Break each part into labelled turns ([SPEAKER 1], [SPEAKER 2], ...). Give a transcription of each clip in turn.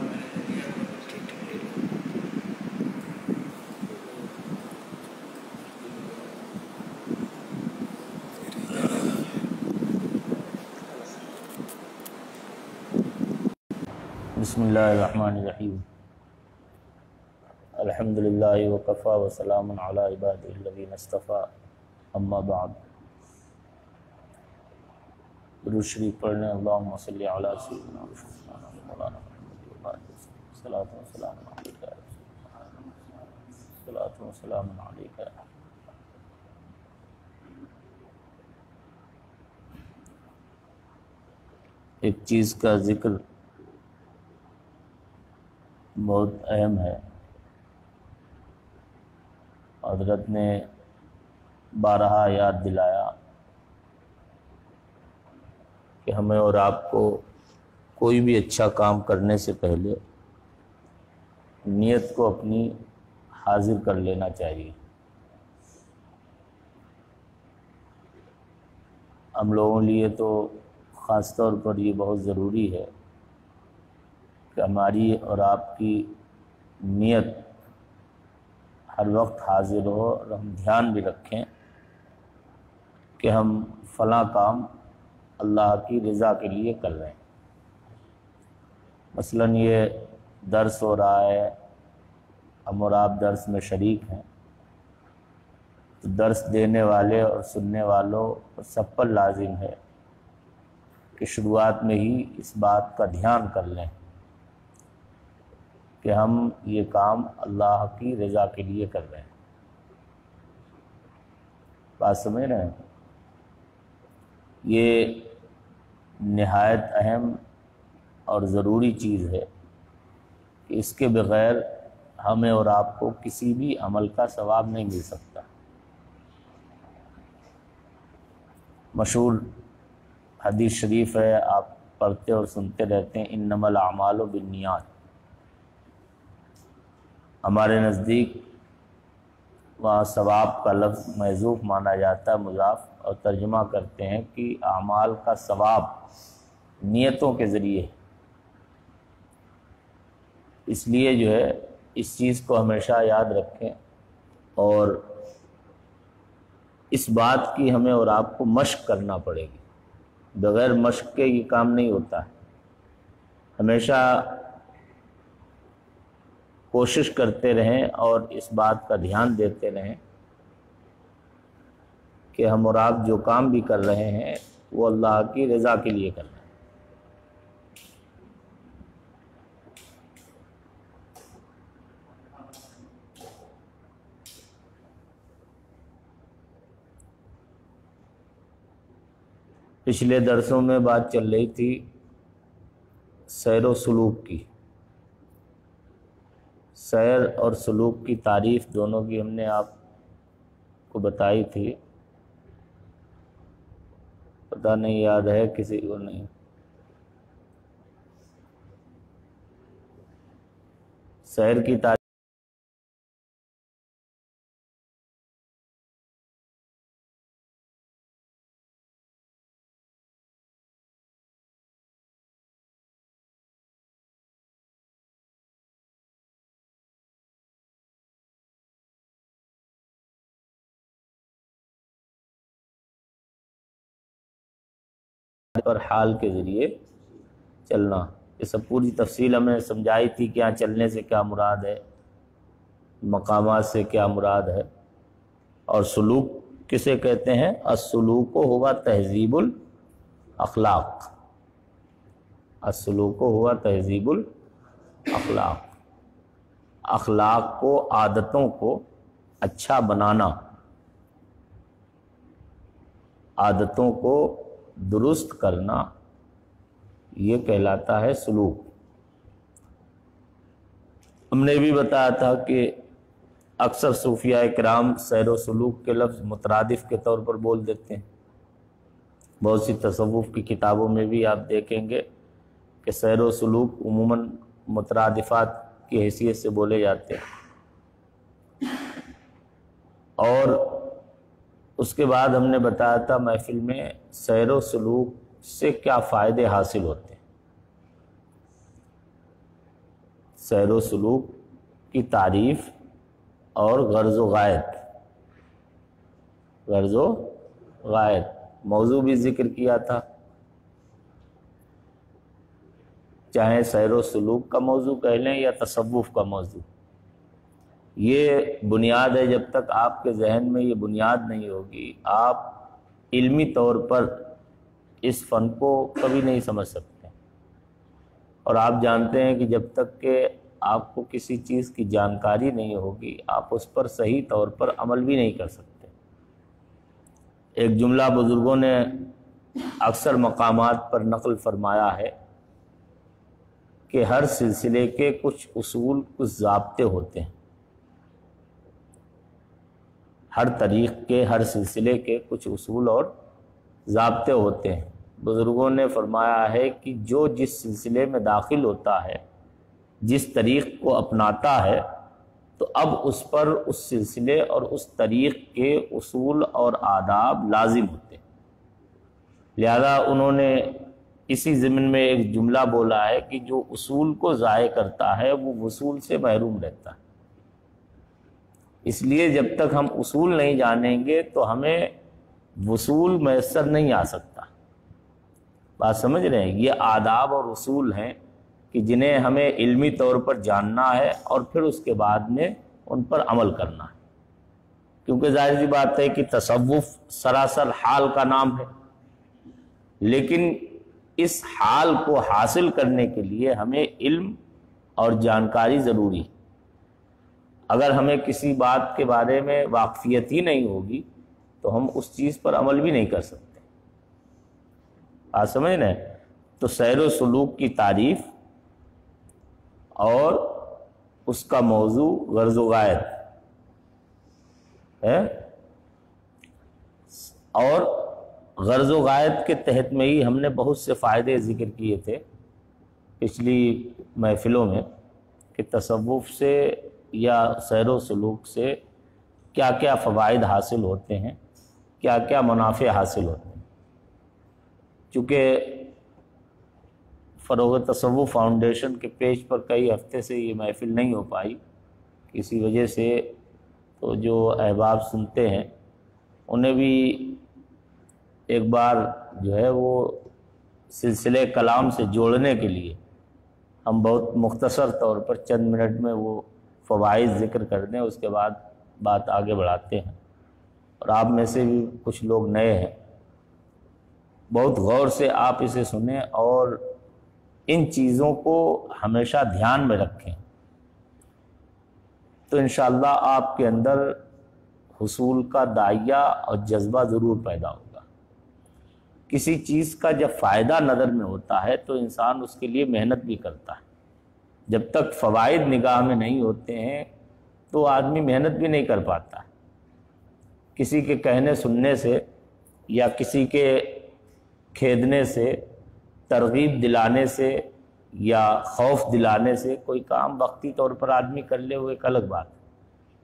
[SPEAKER 1] بسم اللہ الرحمن الرحیم الحمدللہ وکفی وسلام علی عبادہ الذین اصطفی اما بعد۔ درود شریف پڑھنے اللہم صلی علی سیدنا مولانا محمد صلاۃ و سلام علیک صلاۃ و سلام علیک۔ ایک چیز کا ذکر بہت اہم ہے، حضرت نے بارہا یاد دلایا کہ ہمیں اور آپ کو کوئی بھی اچھا کام کرنے سے پہلے نیت کو اپنی حاضر کر لینا چاہیے۔ ہم لوگوں لیے تو خاص طور پر یہ بہت ضروری ہے کہ ہماری اور آپ کی نیت ہر وقت حاضر ہو، اور ہم دھیان بھی رکھیں کہ ہم فلاں کام اللہ کی رضا کے لیے کر رہے ہیں۔ مثلاً یہ درس ہو رہا ہے، ہم اور آپ درس میں شریک ہیں، تو درس دینے والے اور سننے والوں اور سب پر لازم ہے کہ شروعات میں ہی اس بات کا دھیان کر لیں کہ ہم یہ کام اللہ کی رضا کے لیے کر رہے ہیں۔ بات سمجھ رہے ہیں؟ یہ نہایت اہم اور ضروری چیز ہے کہ اس کے بغیر ہمیں اور آپ کو کسی بھی عمل کا ثواب نہیں مل سکتا۔ مشہور حدیث شریف ہے، آپ پڑھتے اور سنتے رہتے ہیں، انما الاعمال بالنیات۔ ہمارے نزدیک وہاں ثواب کا لفظ محذوف مانا جاتا ہے، مضاف، اور ترجمہ کرتے ہیں کہ اعمال کا ثواب نیتوں کے ذریعے۔ اس لیے جو ہے اس چیز کو ہمیشہ یاد رکھیں، اور اس بات کی ہمیں اور آپ کو مشق کرنا پڑے گی، بغیر مشق کے یہ کام نہیں ہوتا ہے۔ ہمیشہ کوشش کرتے رہیں اور اس بات کا دھیان دیتے رہیں کہ ہم اور آپ جو کام بھی کر رہے ہیں وہ اللہ کی رضا کے لیے کر رہے ہیں۔ پچھلے درسوں میں بات چل رہی تھی سیر و سلوک کی۔ سیر اور سلوک کی تعریف دونوں کی ہم نے آپ کو بتائی تھی، پتہ نہیں یاد ہے کسی کو؟ نہیں۔ سیر کی تعریف اور حال کے ذریعے چلنا، یہ سب پوری تفصیل ہمیں سمجھائی تھی کہ یہاں چلنے سے کیا مراد ہے، مقامات سے کیا مراد ہے، اور سلوک کسے کہتے ہیں؟ السلوک ہوا تہذیب الاخلاق، السلوک ہوا تہذیب الاخلاق، اخلاق کو، عادتوں کو اچھا بنانا، عادتوں کو درست کرنا، یہ کہلاتا ہے سلوک۔ ہم نے بھی بتایا تھا کہ اکثر صوفیاء کرام سیر و سلوک کے لفظ مترادف کے طور پر بول دیتے ہیں۔ بہت سی تصوف کی کتابوں میں بھی آپ دیکھیں گے کہ سیر و سلوک عموماً مترادفات کی حیثیت سے بولے جاتے ہیں۔ اور اس کے بعد ہم نے بتایا تھا محفل میں سیر و سلوک سے کیا فائدے حاصل ہوتے ہیں۔ سیر و سلوک کی تعریف اور غرض و غایت، غرض و غایت موضوع بھی ذکر کیا تھا، چاہے سیر و سلوک کا موضوع کہہ لیں یا تصوف کا موضوع۔ یہ بنیاد ہے، جب تک آپ کے ذہن میں یہ بنیاد نہیں ہوگی آپ علمی طور پر اس فن کو کبھی نہیں سمجھ سکتے۔ اور آپ جانتے ہیں کہ جب تک کہ آپ کو کسی چیز کی جانکاری نہیں ہوگی آپ اس پر صحیح طور پر عمل بھی نہیں کر سکتے۔ ایک جملہ بزرگوں نے اکثر مقامات پر نقل فرمایا ہے کہ ہر سلسلے کے کچھ اصول، کچھ ضابطے ہوتے ہیں، ہر طریق کے، ہر سلسلے کے کچھ اصول اور ضابطے ہوتے ہیں۔ بزرگوں نے فرمایا ہے کہ جو جس سلسلے میں داخل ہوتا ہے، جس طریق کو اپناتا ہے، تو اب اس پر اس سلسلے اور اس طریق کے اصول اور آداب لازم ہوتے ہیں۔ لہذا انہوں نے اسی ضمن میں ایک جملہ بولا ہے کہ جو اصول کو ضائع کرتا ہے وہ وصول سے محروم رہتا ہے۔ اس لیے جب تک ہم اصول نہیں جانیں گے تو ہمیں وصول میسر نہیں آ سکتا۔ بات سمجھ رہے ہیں؟ یہ آداب اور اصول ہیں کہ جنہیں ہمیں علمی طور پر جاننا ہے اور پھر اس کے بعد میں ان پر عمل کرنا ہے، کیونکہ ظاہر سی بات ہے کہ تصوف سراسر حال کا نام ہے، لیکن اس حال کو حاصل کرنے کے لیے ہمیں علم اور جانکاری ضروری ہے۔ اگر ہمیں کسی بات کے بارے میں واقفیت ہی نہیں ہوگی تو ہم اس چیز پر عمل بھی نہیں کر سکتے۔ آپ سمجھ رہے ہیں؟ تو سیر و سلوک کی تعریف اور اس کا موضوع غرض و غایت ہے، اور غرض و غایت کے تحت میں ہی ہم نے بہت سے فائدے ذکر کیے تھے پچھلی محفلوں میں کہ تصوف سے یا سیر و سلوک سے کیا کیا فوائد حاصل ہوتے ہیں، کیا کیا منافع حاصل ہوتے ہیں۔ چونکہ فروغ تصوف فاؤنڈیشن کے پیج پر کئی ہفتے سے یہ محفل نہیں ہو پائی، کسی وجہ سے، تو جو احباب سنتے ہیں انہیں بھی ایک بار جو ہے وہ سلسلہ کلام سے جوڑنے کے لیے ہم بہت مختصر طور پر چند منٹ میں وہ فوائد ذکر کر دیں، اس کے بعد بات آگے بڑھاتے ہیں۔ اور آپ میں سے بھی کچھ لوگ نئے ہیں، بہت غور سے آپ اسے سنیں اور ان چیزوں کو ہمیشہ دھیان میں رکھیں، تو انشاءاللہ آپ کے اندر حصول کا داعیہ اور جذبہ ضرور پیدا ہوگا۔ کسی چیز کا جب فائدہ نظر میں ہوتا ہے تو انسان اس کے لیے محنت بھی کرتا ہے، جب تک فوائد نگاہ میں نہیں ہوتے ہیں تو آدمی محنت بھی نہیں کر پاتا۔ کسی کے کہنے سننے سے یا کسی کے کھیدنے سے، ترغیب دلانے سے یا خوف دلانے سے کوئی کام وقتی طور پر آدمی کر لے وہ ایک الگ بات ہے،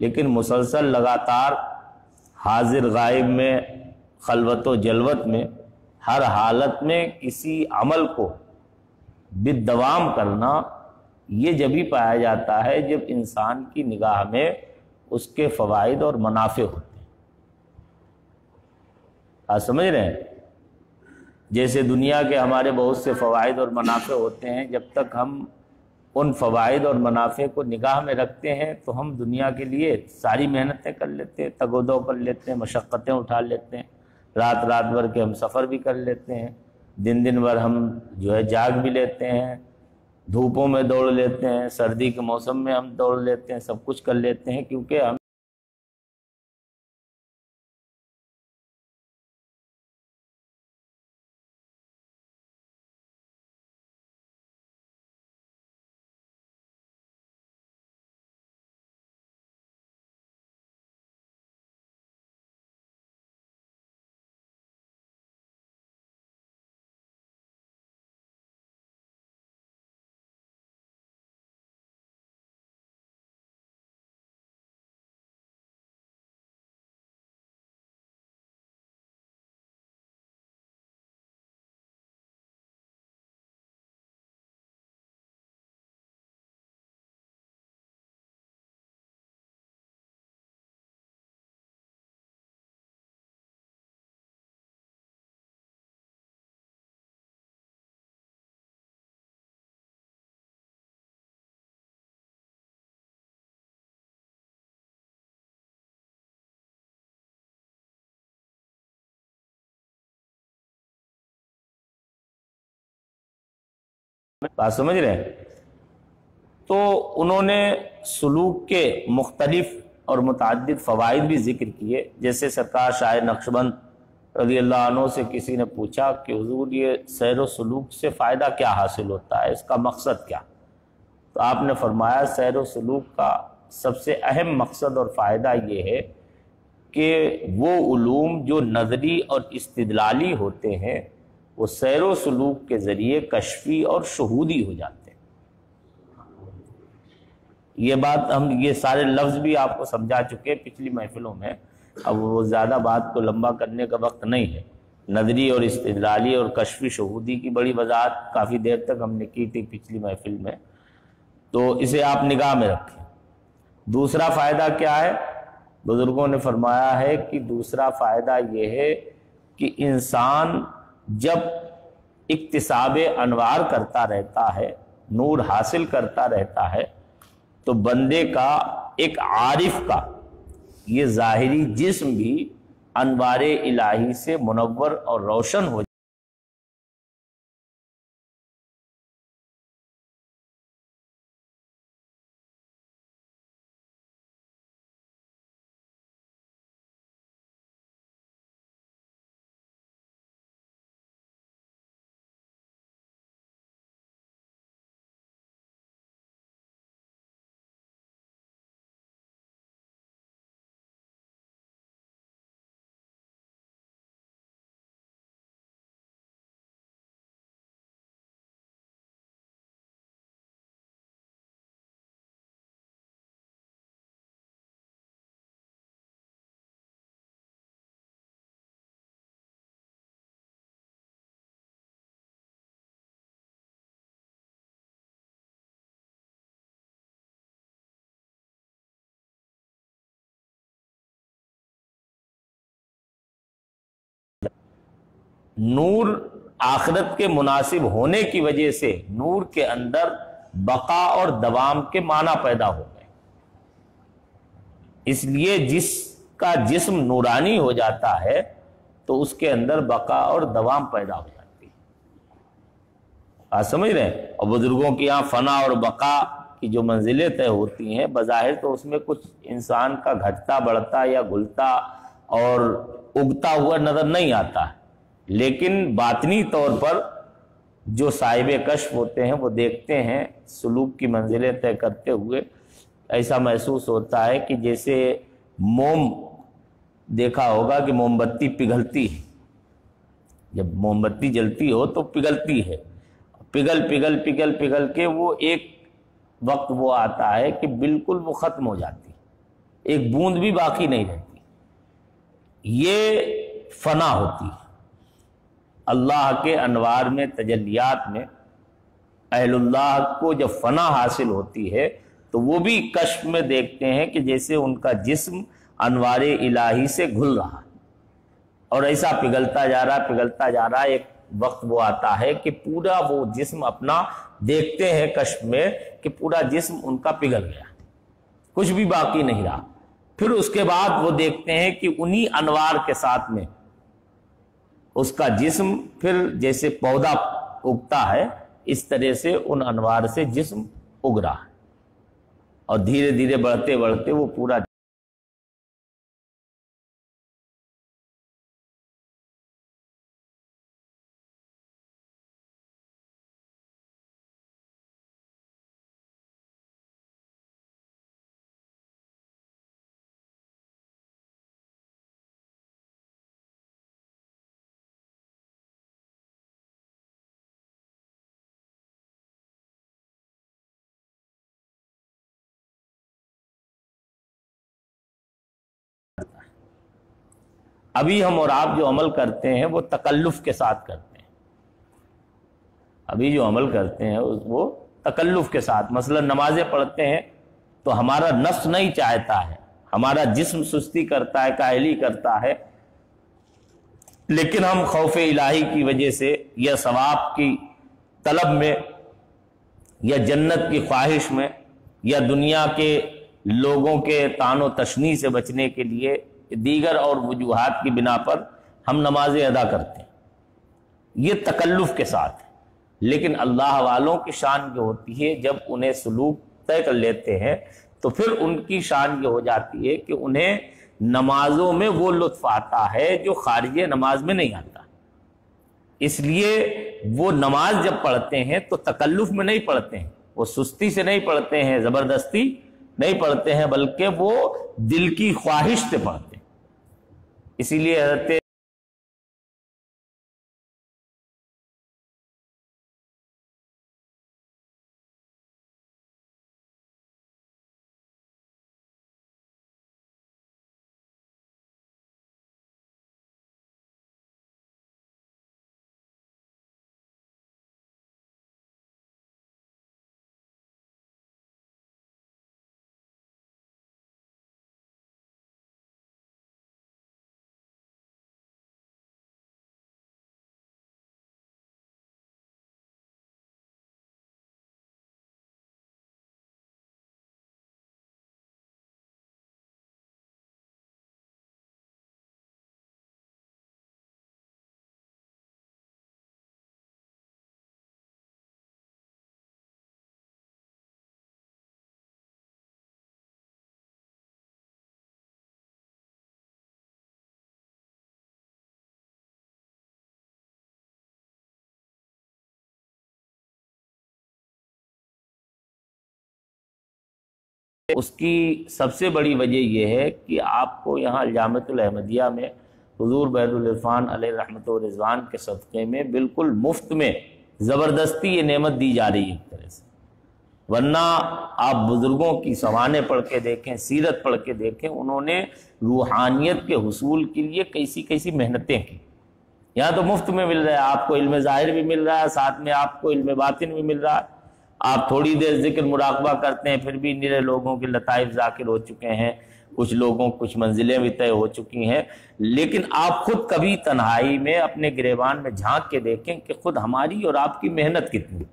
[SPEAKER 1] لیکن مسلسل لگاتار حاضر غائب میں، خلوت و جلوت میں، ہر حالت میں کسی عمل کو بالدوام کرنا، یہ جبھی پایا جاتا ہے جب انسان کی نگاہ میں اس کے فوائد اور منافع ہوتے ہیں۔ آپ سمجھ رہے ہیں؟ جیسے دنیا کے ہمارے بہت سے فوائد اور منافع ہوتے ہیں، جب تک ہم ان فوائد اور منافع کو نگاہ میں رکھتے ہیں تو ہم دنیا کے لیے ساری محنتیں کر لیتے ہیں، تگ و دو کر لیتے ہیں، مشقتیں اٹھا لیتے ہیں، رات رات بھر کے ہم سفر بھی کر لیتے ہیں، دن دن بھر ہم جو ہے جاگ بھی لیتے ہیں، دھوپوں میں دوڑ لیتے ہیں، سردی کے موسم میں ہم دوڑ لیتے ہیں، سب کچھ کر لیتے ہیں، کیونکہ ہم بات سمجھ رہے ہیں؟ تو انہوں نے سلوک کے مختلف اور متعدد فوائد بھی ذکر کیے. جیسے سرکار شاہ نقشبند رضی اللہ عنہ سے کسی نے پوچھا کہ حضور یہ سیر و سلوک سے فائدہ کیا حاصل ہوتا ہے، اس کا مقصد کیا؟ تو آپ نے فرمایا سیر و سلوک کا سب سے اہم مقصد اور فائدہ یہ ہے کہ وہ علوم جو نظری اور استدلالی ہوتے ہیں وہ سیر و سلوک کے ذریعے کشفی اور شہودی ہو جاتے ہیں. یہ بات ہم یہ سارے لفظ بھی آپ کو سمجھا چکے پچھلی محفلوں میں، اب وہ زیادہ بات کو لمبا کرنے کا وقت نہیں ہے. نظری اور استدلالی اور کشفی شہودی کی بڑی وضاحت کافی دیر تک ہم نے کی تھی پچھلی محفل میں، تو اسے آپ نگاہ میں رکھیں. دوسرا فائدہ کیا ہے؟ بزرگوں نے فرمایا ہے کہ دوسرا فائدہ یہ ہے کہ انسان جب اکتساب انوار کرتا رہتا ہے، نور حاصل کرتا رہتا ہے، تو بندے کا ایک عارف کا یہ ظاہری جسم بھی انوار الہی سے منور اور روشن ہو جاتا ہے. نور آخرت کے مناسب ہونے کی وجہ سے نور کے اندر بقا اور دوام کے معنی پیدا ہو گئے. اس لیے جس کا جسم نورانی ہو جاتا ہے تو اس کے اندر بقا اور دوام پیدا ہو جاتی ہے. آپ سمجھ رہے ہیں؟ اور بزرگوں کی یہاں فنا اور بقا کی جو منزلیں طے ہوتی ہیں، بظاہر تو اس میں کچھ انسان کا گھٹتا بڑھتا یا گھلتا اور اگتا ہوا نظر نہیں آتا ہے، لیکن باطنی طور پر جو صاحب کشف ہوتے ہیں وہ دیکھتے ہیں سلوک کی منزلیں طے کرتے ہوئے، ایسا محسوس ہوتا ہے کہ جیسے موم دیکھا ہوگا کہ موم بتی پگھلتی ہے. جب موم بتی جلتی ہو تو پگھلتی ہے، پگھل کے وہ ایک وقت وہ آتا ہے کہ بالکل وہ ختم ہو جاتی، ایک بوند بھی باقی نہیں رہتی. یہ فنا ہوتی ہے. اللہ کے انوار میں تجلیات میں اہل اللہ کو جب فنا حاصل ہوتی ہے تو وہ بھی کشف میں دیکھتے ہیں کہ جیسے ان کا جسم انوار الہی سے گھل رہا اور ایسا پگھلتا جا رہا. ایک وقت وہ آتا ہے کہ پورا وہ جسم اپنا دیکھتے ہیں کشف میں کہ پورا جسم ان کا پگھل گیا، کچھ بھی باقی نہیں رہا. پھر اس کے بعد وہ دیکھتے ہیں کہ انہی انوار کے ساتھ میں اس کا جسم پھر جیسے پودا اگتا ہے اس طرح سے ان انوار سے جسم اگ رہا ہے، اور دھیرے دھیرے بڑھتے بڑھتے وہ پورا ابھی ہم اور آپ جو عمل کرتے ہیں وہ تکلف کے ساتھ کرتے ہیں. ابھی جو عمل کرتے ہیں وہ تکلف کے ساتھ، مثلا نمازیں پڑھتے ہیں تو ہمارا نفس نہیں چاہتا ہے، ہمارا جسم سستی کرتا ہے، کاہلی کرتا ہے، لیکن ہم خوف الہی کی وجہ سے یا ثواب کی طلب میں یا جنت کی خواہش میں یا دنیا کے لوگوں کے طعن و تشنیع سے بچنے کے لیے دیگر اور وجوہات کی بنا پر ہم نمازیں ادا کرتے ہیں. یہ تکلف کے ساتھ ہے. لیکن اللہ والوں کی شان یہ ہوتی ہے جب انہیں سلوک طے کر لیتے ہیں تو پھر ان کی شان یہ ہو جاتی ہے کہ انہیں نمازوں میں وہ لطف آتا ہے جو خارج نماز میں نہیں آتا. اس لیے وہ نماز جب پڑھتے ہیں تو تکلف میں نہیں پڑھتے ہیں، وہ سستی سے نہیں پڑھتے ہیں، زبردستی نہیں پڑھتے ہیں، بلکہ وہ دل کی خواہش سے پڑھتے ہیں. اسی لیے حضرت اس کی سب سے بڑی وجہ یہ ہے کہ آپ کو یہاں الجامعۃ الاحمدیہ میں حضور بید العرفان علیہ رحمت و رضوان کے صدقے میں بالکل مفت میں زبردستی یہ نعمت دی جا رہی ہے ایک طرح سے. ورنہ آپ بزرگوں کی سوانح پڑھ کے دیکھیں، سیرت پڑھ کے دیکھیں، انہوں نے روحانیت کے حصول کے لیے کیسی کیسی محنتیں کی. یہاں تو مفت میں مل رہا ہے، آپ کو علم ظاہر بھی مل رہا ہے، ساتھ میں آپ کو علم باطن بھی مل رہا ہے. آپ تھوڑی دیر ذکر مراقبہ کرتے ہیں پھر بھی نرے لوگوں کے لطائف ذاکر ہو چکے ہیں، کچھ لوگوں کچھ منزلیں بھی طے ہو چکی ہیں. لیکن آپ خود کبھی تنہائی میں اپنے گریبان میں جھانک کے دیکھیں کہ خود ہماری اور آپ کی محنت کتنی.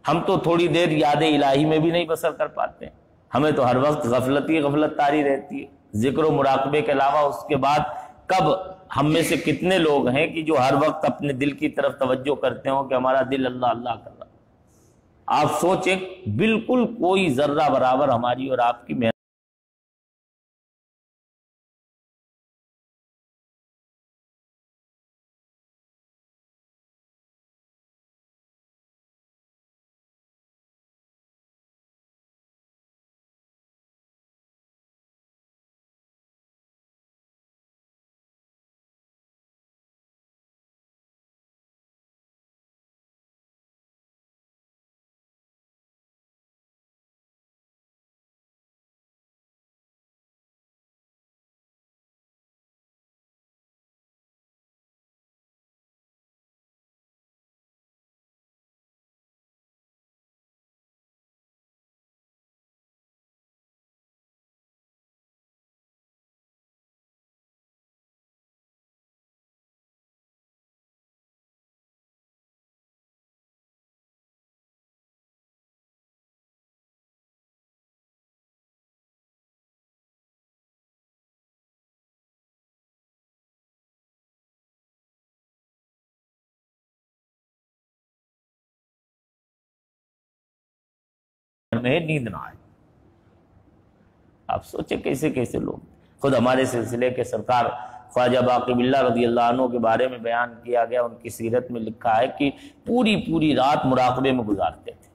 [SPEAKER 1] ہم تو تھوڑی دیر یاد الہی میں بھی نہیں بسر کر پاتے ہیں، ہمیں تو ہر وقت غفلت ہی غفلت طاری رہتی ہے. ذکر و مراقبے کے علاوہ اس کے بعد کب ہم میں سے کتنے لوگ ہیں کہ جو ہر وقت اپنے دل کی طرف توجہ کرتے ہوں کہ ہمارا دل اللہ اللہ کر رہا. آپ سوچیں بالکل کوئی ذرہ برابر ہماری اور آپ کی محنت میں نیند نہ آئے. آپ سوچیں کیسے کیسے لوگ. خود ہمارے سلسلے کے سرکار خواجہ باقی باللہ رضی اللہ عنہ کے بارے میں بیان کیا گیا، ان کی سیرت میں لکھا ہے کہ پوری پوری رات مراقبے میں گزارتے تھے.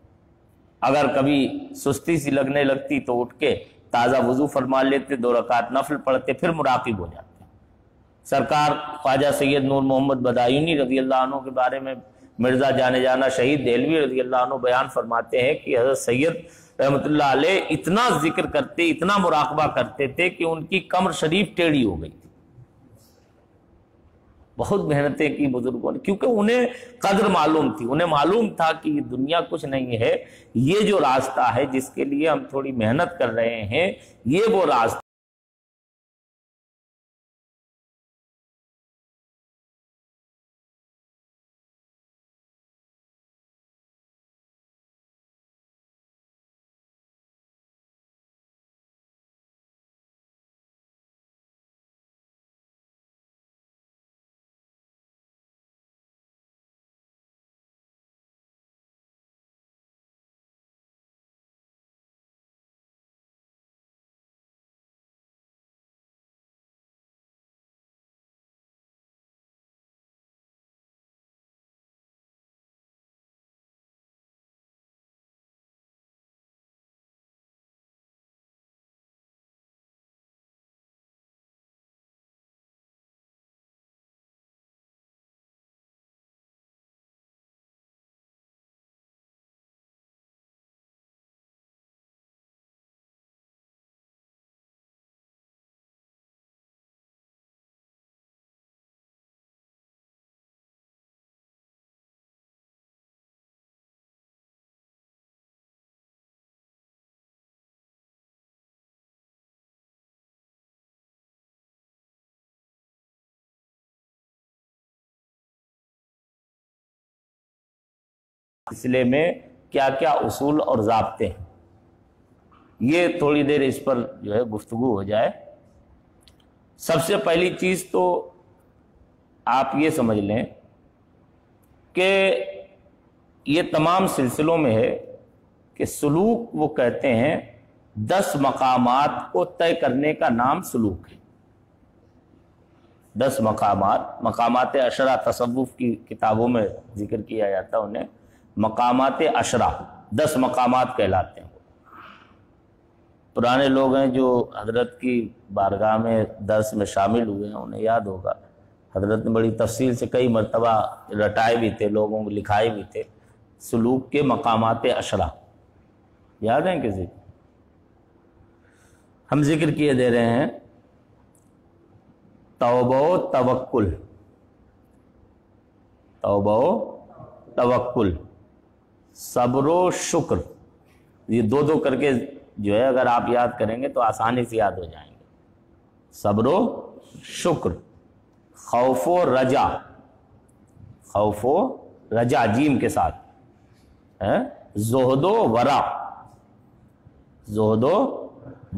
[SPEAKER 1] اگر کبھی سستی سی لگنے لگتی تو اٹھ کے تازہ وضو فرما لیتے، 2 رکعت نفل پڑھتے، پھر مراقب ہو جاتے. سرکار خواجہ سید نور محمد بدایونی رضی اللہ عنہ کے بارے میں مرزا جانے جانا شہید دہلوی رضی اللہ عنہ بیان فرماتے ہیں کہ حضرت سید رحمۃ اللہ علیہ اتنا ذکر کرتے، اتنا مراقبہ کرتے تھے کہ ان کی کمر شریف ٹیڑھی ہو گئی تھی. بہت محنتیں کی بزرگوں نے، کیونکہ انہیں قدر معلوم تھی، انہیں معلوم تھا کہ یہ دنیا کچھ نہیں ہے، یہ جو راستہ ہے جس کے لیے ہم تھوڑی محنت کر رہے ہیں یہ وہ راستہ سلسلے میں کیا کیا اصول اور ضابطے ہیں، یہ تھوڑی دیر اس پر جو ہے گفتگو ہو جائے۔ سب سے پہلی چیز تو آپ یہ سمجھ لیں کہ یہ تمام سلسلوں میں ہے کہ سلوک وہ کہتے ہیں 10 مقامات کو طے کرنے کا نام سلوک ہے۔ 10 مقامات عشرہ تصوف کی کتابوں میں ذکر کیا جاتا ہے، انہیں مقامات عشرہ 10 مقامات کہلاتے ہیں۔ پرانے لوگ ہیں جو حضرت کی بارگاہ میں درس میں شامل ہوئے ہیں، انہیں یاد ہوگا حضرت نے بڑی تفصیل سے کئی مرتبہ رٹائے بھی تھے، لوگوں کو لکھائے بھی تھے سلوک کے مقامات عشرہ، یاد ہیں کسی؟ ہم ذکر کیے دے رہے ہیں توبہ و توکل، توبہ و توکل، صبر و شکر، یہ دو کر کے جو ہے اگر آپ یاد کریں گے تو آسانی سے یاد ہو جائیں گے۔ صبر و شکر، خوف و رجا، خوف و رجا جیم کے ساتھ، زہد و ورع، زہد و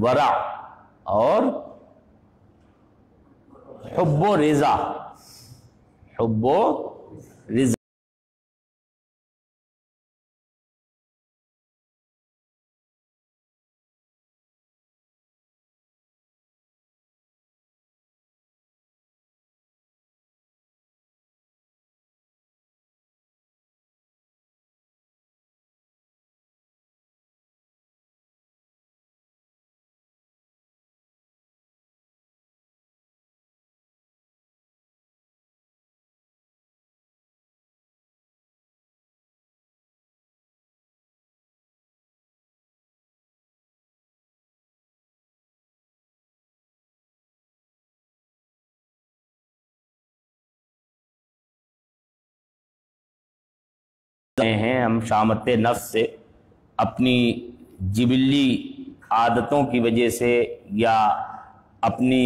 [SPEAKER 1] ورع، اور حب و رضا، حب و رضا۔ ہیں ہم شامت نفس سے، اپنی جبلی عادتوں کی وجہ سے یا اپنی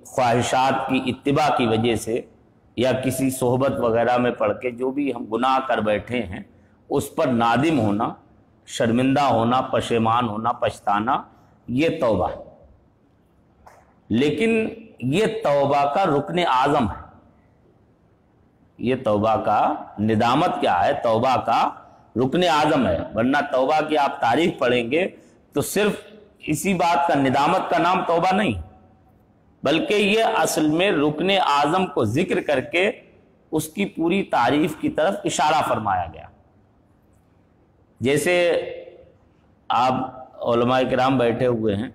[SPEAKER 1] خواہشات کی اتباع کی وجہ سے یا کسی صحبت وغیرہ میں پڑھ کے جو بھی ہم گناہ کر بیٹھے ہیں اس پر نادم ہونا، شرمندہ ہونا، پشیمان ہونا، پچھتانا، یہ توبہ ہے۔ لیکن یہ توبہ کا رکن اعظم ہے، یہ توبہ کا، ندامت کیا ہے، توبہ کا رکن اعظم ہے۔ ورنہ توبہ کی آپ تعریف پڑھیں گے تو صرف اسی بات کا، ندامت کا نام توبہ نہیں، بلکہ یہ اصل میں رکن اعظم کو ذکر کر کے اس کی پوری تعریف کی طرف اشارہ فرمایا گیا۔ جیسے آپ علماء کرام بیٹھے ہوئے ہیں،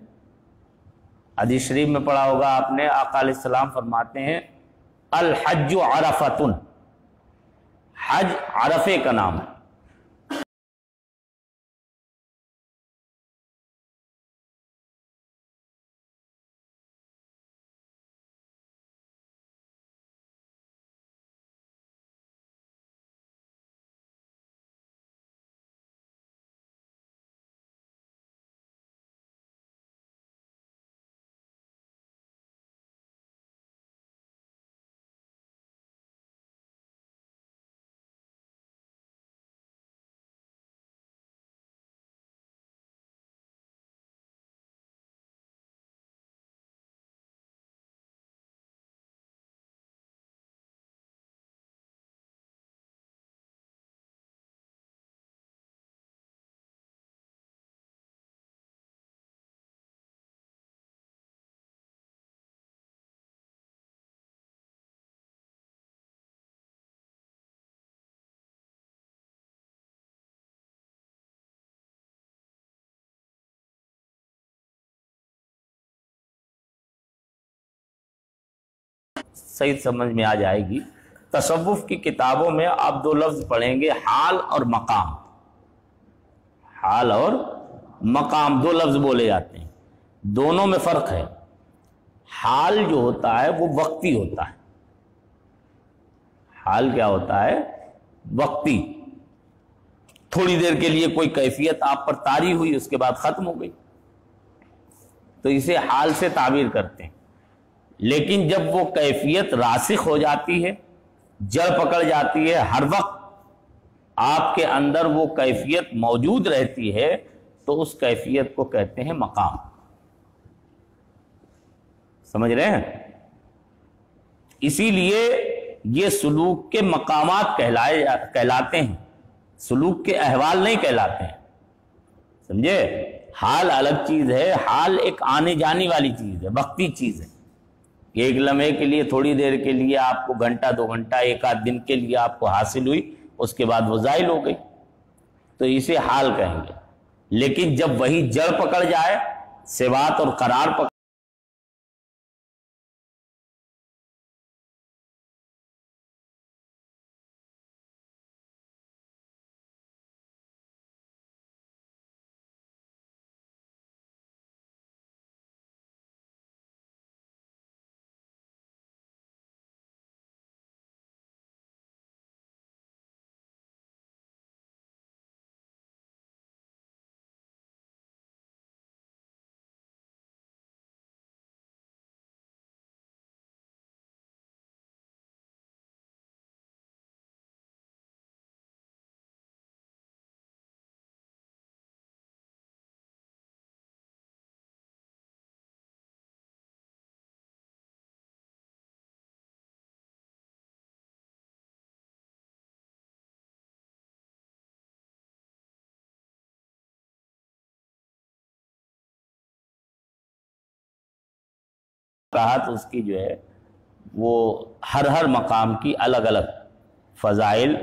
[SPEAKER 1] حدیث شریف میں پڑھا ہوگا آپ نے، آقا علیہ السلام فرماتے ہیں الحج عرفتن، حج عرفے کا نام ہے۔ صحیح سمجھ میں آ جائے گی۔ تصوف کی کتابوں میں آپ 2 لفظ پڑھیں گے، حال اور مقام۔ حال اور مقام 2 لفظ بولے جاتے ہیں، دونوں میں فرق ہے۔ حال جو ہوتا ہے وہ وقتی ہوتا ہے، حال کیا ہوتا ہے؟ وقتی، تھوڑی دیر کے لیے کوئی کیفیت آپ پر طاری ہوئی، اس کے بعد ختم ہو گئی، تو اسے حال سے تعبیر کرتے ہیں۔ لیکن جب وہ کیفیت راسخ ہو جاتی ہے، جڑ پکڑ جاتی ہے، ہر وقت آپ کے اندر وہ کیفیت موجود رہتی ہے تو اس کیفیت کو کہتے ہیں مقام. سمجھ رہے ہیں؟ اسی لیے یہ سلوک کے مقامات کہلاتے ہیں، سلوک کے احوال نہیں کہلاتے ہیں. سمجھے؟ حال الگ چیز ہے، حال ایک آنے جانے والی چیز ہے، وقتی چیز ہے. ایک لمحے کے لیے، تھوڑی دیر کے لیے آپ کو، گھنٹہ 2 گھنٹہ، 1 آدھ دن کے لیے آپ کو حاصل ہوئی، اس کے بعد وہ زائل ہو گئی، تو اسے حال کہیں گے. لیکن جب وہی جڑ پکڑ جائے، صفات اور قرار پکڑ کہا تو اس کی جو ہے وہ ہر مقام کی الگ الگ فضائل،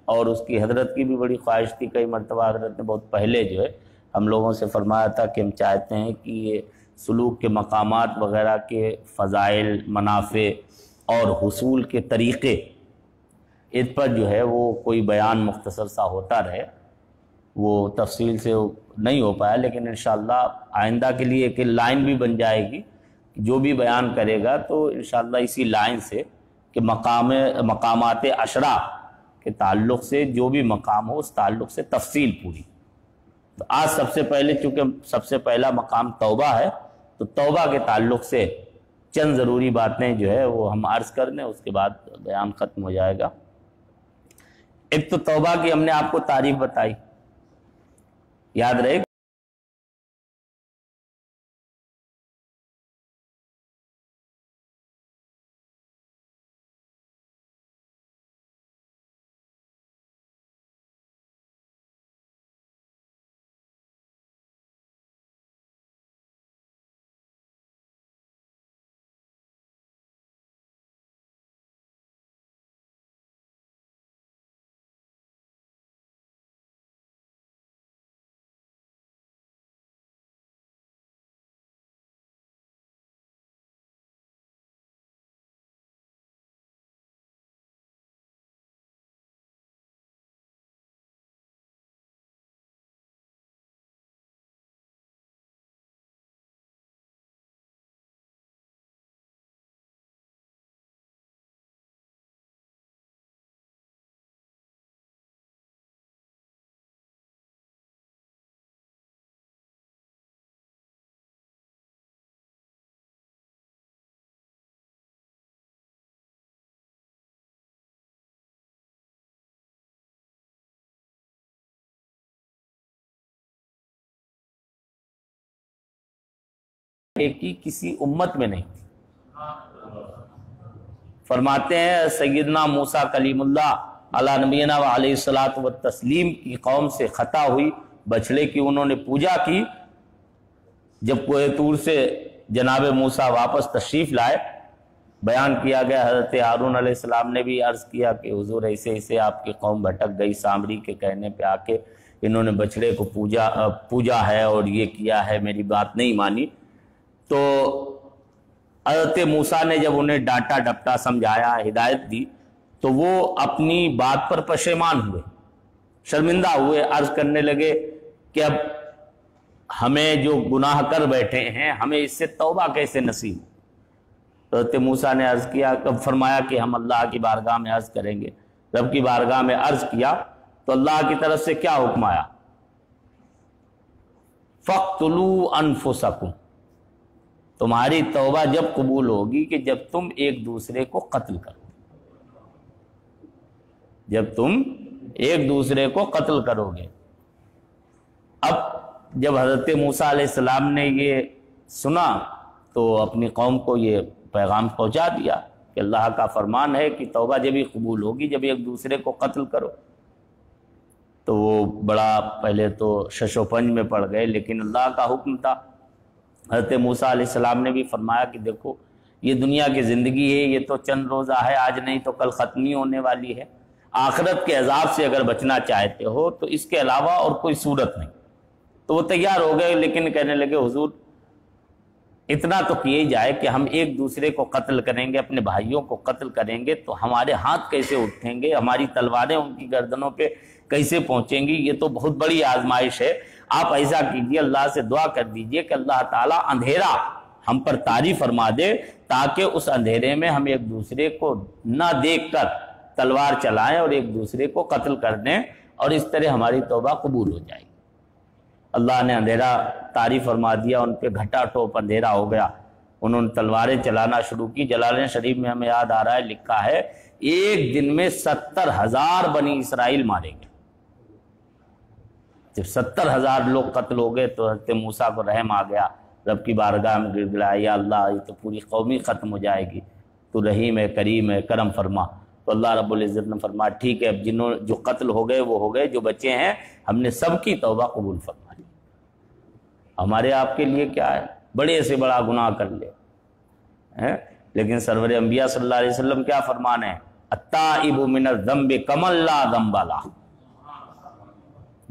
[SPEAKER 1] اور اس کی حضرت کی بھی بڑی خواہش تھی. کئی مرتبہ حضرت نے بہت پہلے جو ہے ہم لوگوں سے فرمایا تھا کہ ہم چاہتے ہیں کہ یہ سلوک کے مقامات وغیرہ کے فضائل، منافع اور حصول کے طریقے، اس پر جو ہے وہ کوئی بیان مختصر سا ہوتا رہے. وہ تفصیل سے نہیں ہو پایا، لیکن انشاءاللہ آئندہ کے لیے ایک لائن بھی بن جائے گی. جو بھی بیان کرے گا تو انشاءاللہ اسی لائن سے کہ مقامات عشرہ کے تعلق سے جو بھی مقام ہو اس تعلق سے تفصیل پوری. تو آج سب سے پہلے، چونکہ سب سے پہلا مقام توبہ ہے، تو توبہ کے تعلق سے چند ضروری باتیں جو ہے وہ ہم عرض کر دیں، اس کے بعد بیان ختم ہو جائے گا. ایک تو توبہ کی ہم نے آپ کو تعریف بتائی، یاد رہے گا. کی کسی امت میں نہیں تھی. فرماتے ہیں سیدنا موسیٰ کلیم اللہ علی نبینا و علیہ الصلوۃ والتسلیم کی قوم سے خطا ہوئی، بچڑے کی انہوں نے پوجا کی. جب کوہ طور سے جناب موسیٰ واپس تشریف لائے، بیان کیا گیا، حضرت ہارون علیہ السلام نے بھی عرض کیا کہ حضور ایسے ایسے آپ کی قوم بھٹک گئی، سامری کے کہنے پہ آ کے انہوں نے بچڑے کو پوجا ہے اور یہ کیا ہے، میری بات نہیں مانی. تو حضرت موسیٰ نے جب انہیں ڈانٹا ڈپٹا، سمجھایا، ہدایت دی، تو وہ اپنی بات پر پشیمان ہوئے، شرمندہ ہوئے. عرض کرنے لگے کہ اب ہمیں جو گناہ کر بیٹھے ہیں، ہمیں اس سے توبہ کیسے نصیب ہو. حضرت موسیٰ نے عرض کیا، فرمایا کہ ہم اللہ کی بارگاہ میں عرض کریں گے. رب کی بارگاہ میں عرض کیا تو اللہ کی طرف سے کیا حکم آیا؟ فَاقْتُلُوا أَنفُسَكُمْ، تمہاری توبہ جب قبول ہوگی کہ جب تم ایک دوسرے کو قتل کرو، جب تم ایک دوسرے کو قتل کرو گے۔ اب جب حضرت موسیٰ علیہ السلام نے یہ سنا تو اپنی قوم کو یہ پیغام پہنچا دیا کہ اللہ کا فرمان ہے کہ توبہ جب ہی قبول ہوگی جب ایک دوسرے کو قتل کرو۔ تو وہ بڑا پہلے تو شش و پنج میں پڑ گئے، لیکن اللہ کا حکم تھا۔ حضرت موسیٰ علیہ السلام نے بھی فرمایا کہ دیکھو یہ دنیا کی زندگی ہے، یہ تو چند روزہ ہے، آج نہیں تو کل ختم ہی ہونے والی ہے۔ آخرت کے عذاب سے اگر بچنا چاہتے ہو تو اس کے علاوہ اور کوئی صورت نہیں۔ تو وہ تیار ہو گئے، لیکن کہنے لگے حضور اتنا تو کیے جائے کہ ہم ایک دوسرے کو قتل کریں گے، اپنے بھائیوں کو قتل کریں گے تو ہمارے ہاتھ کیسے اٹھیں گے، ہماری تلواریں ان کی گردنوں پہ کیسے پہنچیں گی، یہ تو بہت بڑی آزمائش ہے۔ آپ ایسا کیجئے، اللہ سے دعا کر دیجئے کہ اللہ تعالیٰ اندھیرا ہم پر طاری فرما دے تاکہ اس اندھیرے میں ہم ایک دوسرے کو نہ دیکھ کر تلوار چلائیں اور ایک دوسرے کو قتل کر دیں، اور اس طرح ہماری توبہ قبول ہو جائے گی۔ اللہ نے اندھیرا طاری فرما دیا، ان پہ گھٹا ٹوپ اندھیرا ہو گیا، انہوں نے تلواریں چلانا شروع کی۔ جلالین شریف میں ہمیں یاد آ رہا ہے، لکھا ہے ایک دن میں 70,000 بنی اسرائیل مارے گئے۔ جب 70,000 لوگ قتل ہو گئے تو حضرت موسیٰ کو رحم آ گیا، رب کی بارگاہ میں گر گڑایا، یا اللہ یہ تو پوری قومی ختم ہو جائے گی، تو رحیم ہے، کریم ہے، کرم فرما۔ تو اللہ رب العزت نے فرمایا ٹھیک ہے، اب جو قتل ہو گئے وہ ہو گئے، جو بچے ہیں ہم نے سب کی توبہ قبول فرما لی۔ ہمارے آپ کے لیے کیا ہے، بڑے سے بڑا گناہ کر لے، لیکن سرور انبیاء صلی اللہ علیہ وسلم کیا فرمان ہے، التائب من الذنب کمن لا ذنب لہ،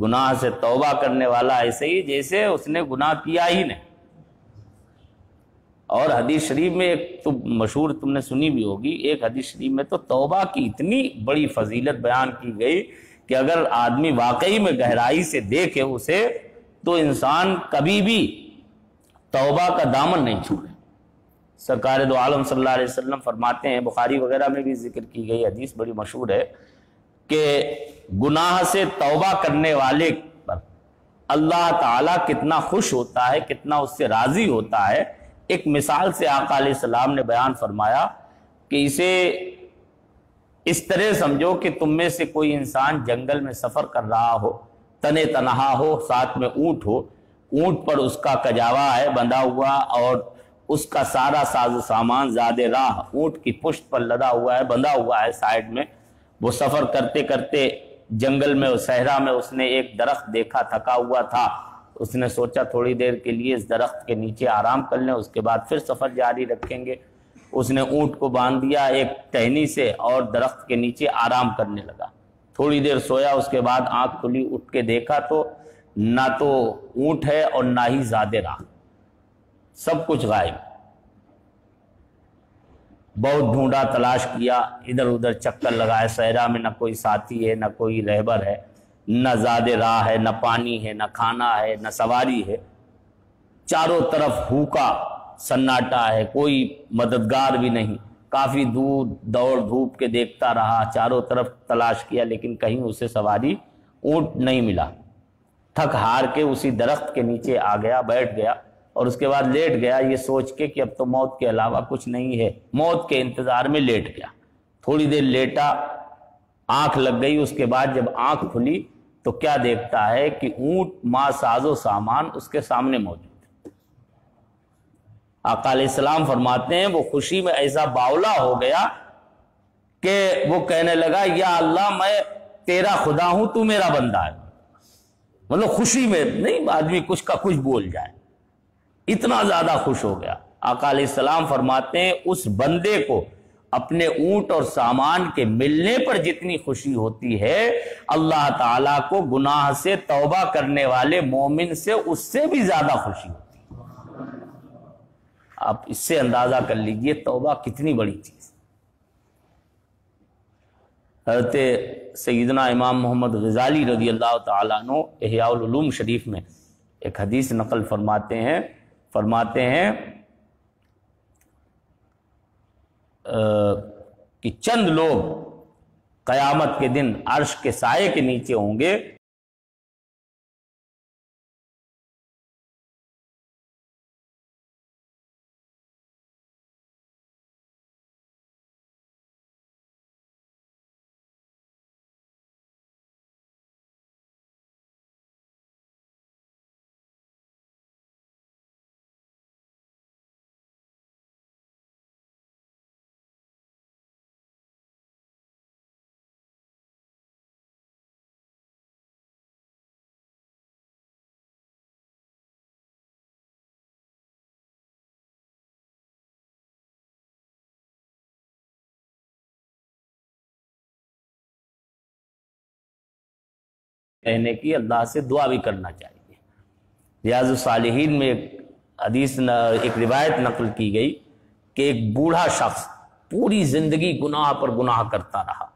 [SPEAKER 1] گناہ سے توبہ کرنے والا ایسے ہی جیسے اس نے گناہ کیا ہی نہیں۔ اور حدیث شریف میں ایک تو مشہور تم نے سنی بھی ہوگی، ایک حدیث شریف میں تو توبہ کی اتنی بڑی فضیلت بیان کی گئی کہ اگر آدمی واقعی میں گہرائی سے دیکھے اسے تو انسان کبھی بھی توبہ کا دامن نہیں چھوڑے۔ سرکار دو عالم صلی اللہ علیہ وسلم فرماتے ہیں، بخاری وغیرہ میں بھی ذکر کی گئی حدیث بڑی مشہور ہے، کہ گناہ سے توبہ کرنے والے پر اللہ تعالیٰ کتنا خوش ہوتا ہے، کتنا اس سے راضی ہوتا ہے۔ ایک مثال سے آقا علیہ السلام نے بیان فرمایا کہ اسے اس طرح سمجھو کہ تم میں سے کوئی انسان جنگل میں سفر کر رہا ہو، تنے تنہا ہو، ساتھ میں اونٹ ہو، اونٹ پر اس کا کجاوا ہے بندھا ہوا، اور اس کا سارا ساز و سامان زاد راہ اونٹ کی پشت پر لدا ہوا ہے، بندھا ہوا ہے سائیڈ میں۔ وہ سفر کرتے کرتے جنگل میں اور صحرا میں اس نے ایک درخت دیکھا، تھکا ہوا تھا، اس نے سوچا تھوڑی دیر کے لیے اس درخت کے نیچے آرام کر لیں، اس کے بعد پھر سفر جاری رکھیں گے۔ اس نے اونٹ کو باندھ دیا ایک ٹہنی سے اور درخت کے نیچے آرام کرنے لگا۔ تھوڑی دیر سویا، اس کے بعد آنکھ کھلی، اٹھ کے دیکھا تو نہ تو اونٹ ہے اور نہ ہی زاد راہ، سب کچھ غائب۔ بہت ڈھونڈا، تلاش کیا، ادھر ادھر چکر لگائے، صحرا میں نہ کوئی ساتھی ہے، نہ کوئی رہبر ہے، نہ زاد راہ ہے، نہ پانی ہے، نہ کھانا ہے، نہ سواری ہے، چاروں طرف بھوکا سناٹا ہے، کوئی مددگار بھی نہیں۔ کافی دور دوڑ دھوپ کے دیکھتا رہا، چاروں طرف تلاش کیا، لیکن کہیں اسے سواری اونٹ نہیں ملا۔ تھک ہار کے اسی درخت کے نیچے آ گیا، بیٹھ گیا، اور اس کے بعد لیٹ گیا یہ سوچ کے کہ اب تو موت کے علاوہ کچھ نہیں ہے، موت کے انتظار میں لیٹ گیا۔ تھوڑی دیر لیٹا، آنکھ لگ گئی، اس کے بعد جب آنکھ کھلی تو کیا دیکھتا ہے کہ اونٹ ما ساز و سامان اس کے سامنے موجود ہے۔ آقا علیہ السلام فرماتے ہیں وہ خوشی میں ایسا باولا ہو گیا کہ وہ کہنے لگا یا اللہ میں تیرا خدا ہوں، تو میرا بندہ ہے۔ مطلب خوشی میں نہیں آدمی کچھ کا کچھ بول جائے، اتنا زیادہ خوش ہو گیا۔ آقا علیہ السلام فرماتے ہیں اس بندے کو اپنے اونٹ اور سامان کے ملنے پر جتنی خوشی ہوتی ہے، اللہ تعالیٰ کو گناہ سے توبہ کرنے والے مومن سے اس سے بھی زیادہ خوشی ہوتی ہے۔ آپ اس سے اندازہ کر لیجئے توبہ کتنی بڑی چیز۔ حضرت سیدنا امام محمد غزالی رضی اللہ تعالیٰ عنہ احیاء العلوم شریف میں ایک حدیث نقل فرماتے ہیں کہ چند لوگ قیامت کے دن عرش کے سائے کے نیچے ہوں گے، رہنے کی اللہ سے دعا بھی کرنا چاہیے۔ ریاض الصالحین میں ایک روایت نقل کی گئی کہ ایک بوڑھا شخص پوری زندگی گناہ پر گناہ کرتا رہا،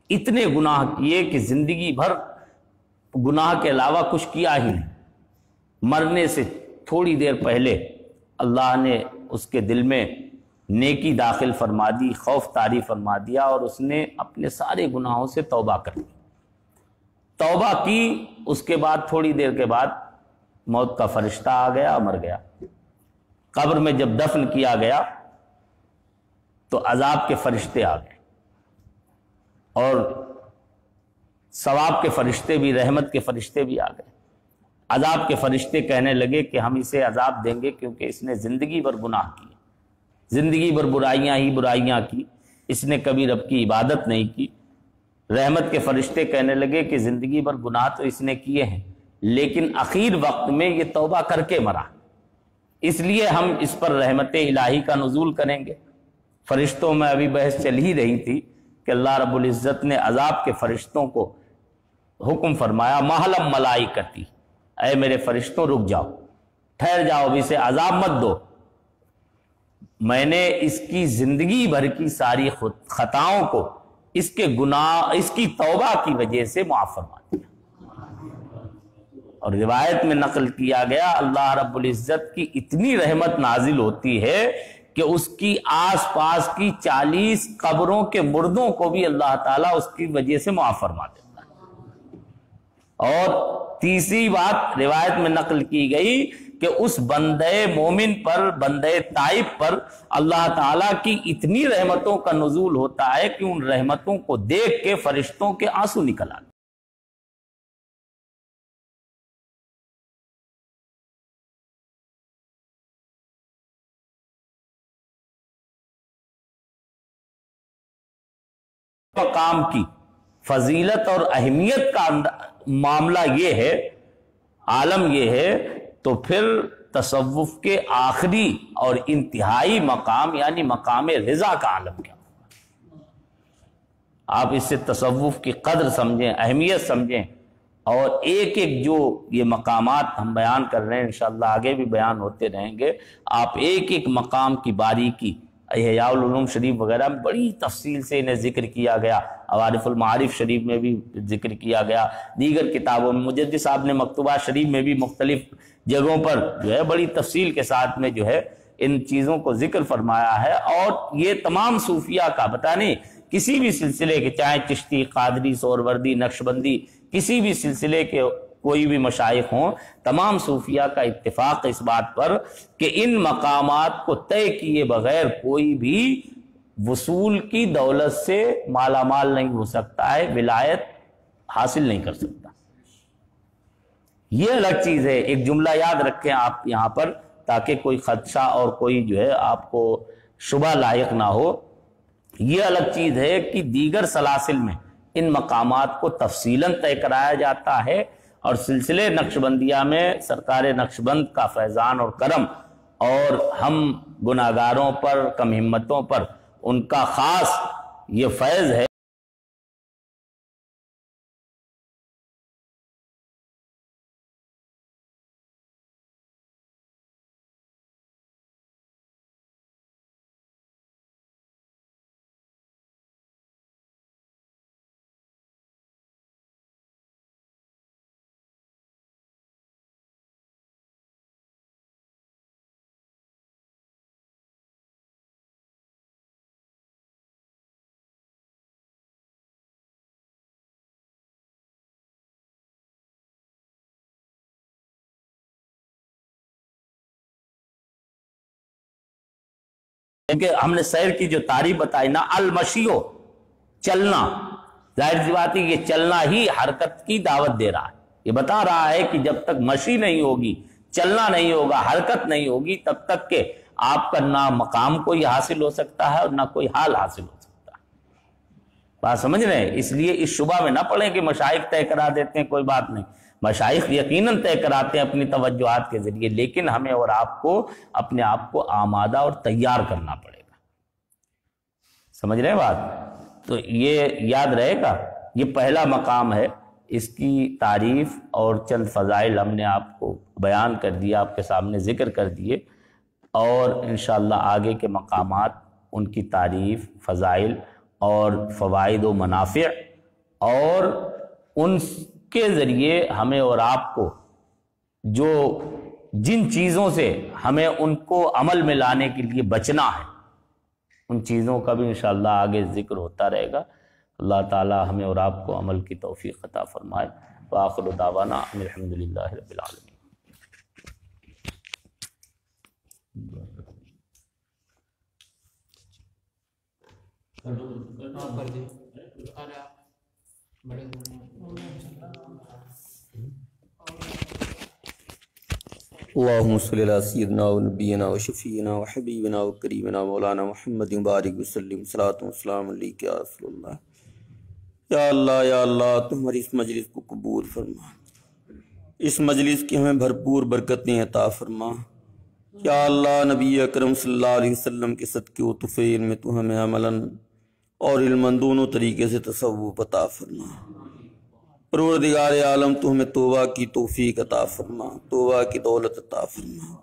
[SPEAKER 1] اتنے گناہ کیے کہ زندگی بھر گناہ کے علاوہ کچھ کیا ہی نہیں۔ مرنے سے تھوڑی دیر پہلے اللہ نے اس کے دل میں نیکی داخل فرما دی، خوف طاری فرما دیا، اور اس نے اپنے سارے گناہوں سے توبہ کر دی۔ توبہ کی، اس کے بعد تھوڑی دیر کے بعد موت کا فرشتہ آ گیا، مر گیا۔ قبر میں جب دفن کیا گیا تو عذاب کے فرشتے آ گئے، اور ثواب کے فرشتے بھی، رحمت کے فرشتے بھی آ گئے۔ عذاب کے فرشتے کہنے لگے کہ ہم اسے عذاب دیں گے کیونکہ اس نے زندگی بھر گناہ کیے، زندگی بھر برائیاں ہی برائیاں کی، اس نے کبھی رب کی عبادت نہیں کی۔ رحمت کے فرشتے کہنے لگے کہ زندگی بھر گناہ تو اس نے کیے ہیں، لیکن اخیر وقت میں یہ توبہ کر کے مرا، اس لیے ہم اس پر رحمت الہی کا نزول کریں گے۔ فرشتوں میں ابھی بحث چل ہی رہی تھی کہ اللہ رب العزت نے عذاب کے فرشتوں کو حکم فرمایا، مہلم ملائکتی، اے میرے فرشتوں رک جاؤ، ٹھہر جاؤ، ابھی سے عذاب مت دو، میں نے اس کی زندگی بھر کی ساری خطاؤں کو اس کے گناہ، اس کی توبہ کی وجہ سے معاف فرما دیا۔ اور روایت میں نقل کیا گیا اللہ رب العزت کی اتنی رحمت نازل ہوتی ہے کہ اس کی آس پاس کی 40 قبروں کے مردوں کو بھی اللہ تعالیٰ اس کی وجہ سے معاف فرما دیتا ہے۔ اور تیسری بات روایت میں نقل کی گئی کہ اس بندے مومن پر، بندے تائب پر اللہ تعالیٰ کی اتنی رحمتوں کا نزول ہوتا ہے کہ ان رحمتوں کو دیکھ کے فرشتوں کے آنسو نکل آتے۔ مقام کی فضیلت اور اہمیت کا معاملہ یہ ہے، عالم یہ ہے، تو پھر تصوف کے آخری اور انتہائی مقام یعنی مقام رضا کا عالم کیا ہوگا۔ آپ اس سے تصوف کی قدر سمجھیں، اہمیت سمجھیں، اور ایک ایک جو یہ مقامات ہم بیان کر رہے ہیں انشاءاللہ آگے بھی بیان ہوتے رہیں گے، آپ ایک ایک مقام کی باریکی، احیاء العلوم شریف وغیرہ میں بڑی تفصیل سے انہیں ذکر کیا گیا، عوارف المعارف شریف میں بھی ذکر کیا گیا، دیگر کتابوں میں مجدد صاحب نے مکتوبات شریف میں بھی مختلف جگہوں پر جو ہے بڑی تفصیل کے ساتھ میں جو ہے ان چیزوں کو ذکر فرمایا ہے۔ اور یہ تمام صوفیہ کا پتہ نہیں کسی بھی سلسلے کے، چاہے چشتی، قادری، سہروردی، نقشبندی، کسی بھی سلسلے کے کوئی بھی مشائخ ہوں، تمام صوفیہ کا اتفاق اس بات پر کہ ان مقامات کو طے کیے بغیر کوئی بھی وصول کی دولت سے مالا مال نہیں ہو سکتا ہے، ولایت حاصل نہیں کر سکتا۔ یہ الگ چیز ہے، ایک جملہ یاد رکھیں آپ یہاں پر تاکہ کوئی خدشہ اور کوئی جو ہے آپ کو شبہ لاحق نہ ہو۔ یہ الگ چیز ہے کہ دیگر سلاسل میں ان مقامات کو تفصیلاً طے کرایا جاتا ہے، اور سلسلے نقشبندیہ میں سرکار نقشبند کا فیضان اور کرم، اور ہم گناہگاروں پر، کم ہمتوں پر ان کا خاص یہ فیض ہے۔ کیونکہ ہم نے سیر کی جو تعریف بتائی نا، المشیو، چلنا، ظاہر سی بات ہے یہ چلنا ہی حرکت کی دعوت دے رہا ہے۔ یہ بتا رہا ہے کہ جب تک مشی نہیں ہوگی، چلنا نہیں ہوگا، حرکت نہیں ہوگی، تب تک کہ آپ کا نہ مقام کوئی حاصل ہو سکتا ہے اور نہ کوئی حال حاصل ہو سکتا ہے۔ بات سمجھ رہے ہیں؟ اس لیے اس شبہ میں نہ پڑیں کہ مشائخ طے کرا دیتے ہیں، کوئی بات نہیں، مشائخ یقیناً طے کراتے ہیں اپنی توجہات کے ذریعے، لیکن ہمیں اور آپ کو اپنے آپ کو آمادہ اور تیار کرنا پڑے گا۔ سمجھ رہے ہیں بات؟ تو یہ یاد رہے گا، یہ پہلا مقام ہے۔ اس کی تعریف اور چند فضائل ہم نے آپ کو بیان کر دیا، آپ کے سامنے ذکر کر دیے، اور انشاءاللہ آگے کے مقامات ان کی تعریف، فضائل اور فوائد و منافع، اور ان کے ذریعے ہمیں اور آپ کو جو جن چیزوں سے ہمیں ان کو عمل میں لانے کے لیے بچنا ہے، ان چیزوں کا بھی انشاءاللہ آگے ذکر ہوتا رہے گا۔ اللہ تعالی ہمیں اور آپ کو عمل کی توفیق عطا فرمائے۔ وآخر دعوانا ان الحمدللہ رب العالمین۔
[SPEAKER 2] اللہم صلی علی سیدنا و نبینا و شفینا و حبیبنا و کریمنا مولانا محمد بارک وسلم، صلاۃ و سلام علیک یا رسول اللہ۔ یا اللہ تو ہماری اس مجلس کو قبول فرما، اس مجلس کی ہمیں بھرپور برکتیں عطا فرما۔ یا اللہ نبی اکرم صلی اللہ علیہ وسلم کے صدقے و طفیل میں تو ہمیں عملاً اور علماً دونوں طریقے سے تصوف عطا فرما۔ پروردگار عالم تو ہمیں توبہ کی توفیق عطا فرما، توبہ کی دولت عطا فرما،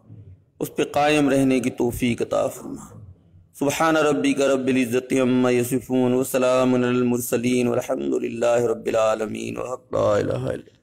[SPEAKER 2] اس پہ قائم رہنے کی توفیق عطا فرما۔ سبحان ربک رب العزت عما یصفون وسلام علی المرسلین والحمد للہ رب العالمین وحق لا الہ الا